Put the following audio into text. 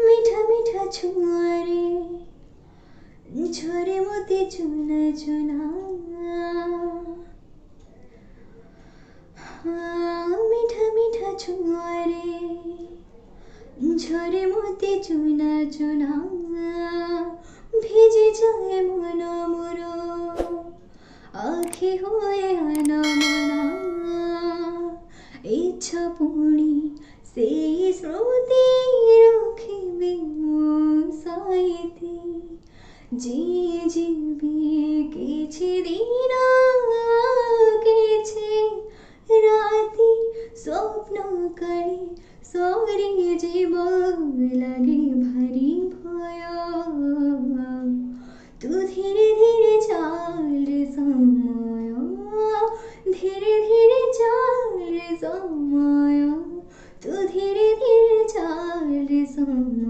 मीठा मीठा छुआरे झरे मोती चुना चुना। मीठा मीठा छुआरे झरे मोती चुना चुना। ভিজে যায় মন মোর আখি হয়ে আনমনা। ইচ্ছা পুଣି সেই স্মৃতি রখিবে ମୋ ସାଇତି। ଯିଏ ଯିବି କିଛି ଦିନ କିଛି ରାତି ସ୍ୱପ୍ନ କାଳେ ସରିଯିବ ଲାଗେ ଭାରି ଭୟ। तू धीरे धीरे चाल रे समय धीरे धीरे चाल रे समय तू धीरे धीरे चाल रे समय।